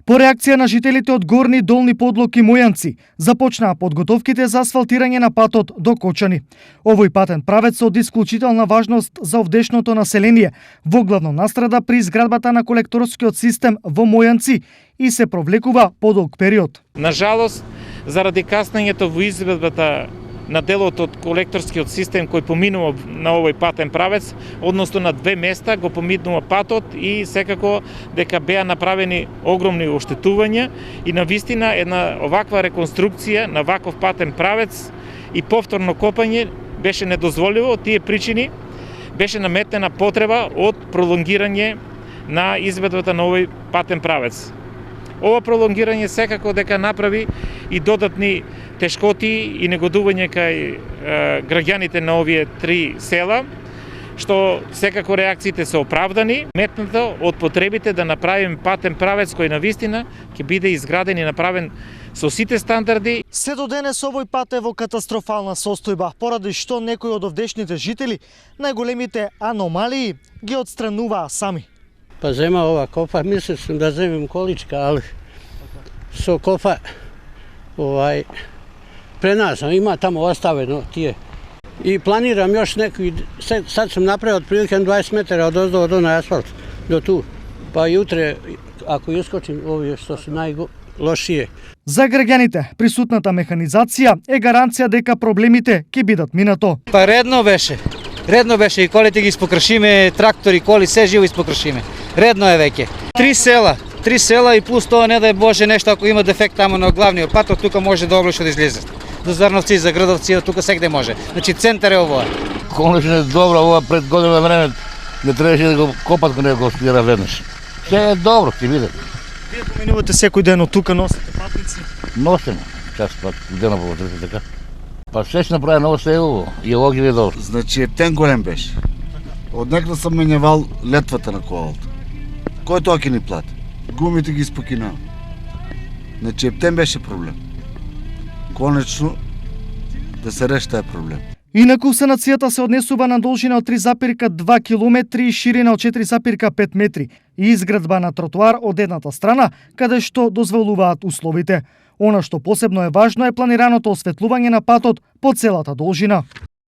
По реакција на жителите од Горни, Долни Подлог и Мојанци, започнаа подготовките за асфалтирање на патот до Кочани. Овој патен правец од исклучителна важност за овдешното население во главно настрада при изградбата на колекторскиот систем во Мојанци и се провлекува подолг период. На жалост, заради каснењето во изградбата на делот од колекторскиот систем кој поминува на овој патен правец, односно на две места го поминува патот и секако дека беа направени огромни оштетувања и навистина една оваква реконструкција на ваков патен правец и повторно копање беше недозволиво. Од тие причини беше наметнена потреба од пролонгирање на изградбата на овој патен правец. Ова пролонгирање секако дека направи и додатни тешкоти и негодување кај граѓаните на овие три села, што секако реакциите се оправдани, метнато од потребите да направиме патен правец кој навистина ќе биде изграден и направен со сите стандарди. Се до денес овој пат е во катастрофална состојба, поради што некои од овдешните жители најголемите аномалии ги отстрануваа сами. Па зема ова копа, мислил сум да земем количка, али со копа пренасам, има тамо оставено тие. И планирам још некои, сад сум направил отприлike 20 метра од оздо до на асфалт, до ту. Па и утре, ако искочим овие што се најлошие. За граѓаните, присутната механизација е гаранција дека проблемите ќе бидат минато. Па редно беше и колите ги испокршиме, трактори, коли, се живо испокршиме. Редно е веќе. Три села и плюс тоа не дај Боже нешто ако има дефект тамо на главниот пат, тука може да облишо да излезе. До Зарновци, за Градовци, тука сегде може. Значи центар е ова. Конечно е добро, ова пред година време не требаше да го копат кога не го стира веднаш. Се е добро, ќе биде. Вие поминувате секој ден од тука, носите патници? Носим, час пат дена по вотрите така. Па се ще направи ново село и ово ги е добро. Значи ептен голем беше. Однекна сам менјавал летвата на колата. Кој тоа ќе ни плати? Гумите ги испокинава. Значи ептен беше проблем. Конечно да се реши тај проблем. Инаку санацијата се однесува на должина од 3,2 километри и ширина од 4,5 метри и изградба на тротоар од едната страна, каде што дозволуваат условите. Она што посебно е важно е планираното осветлување на патот по целата должина.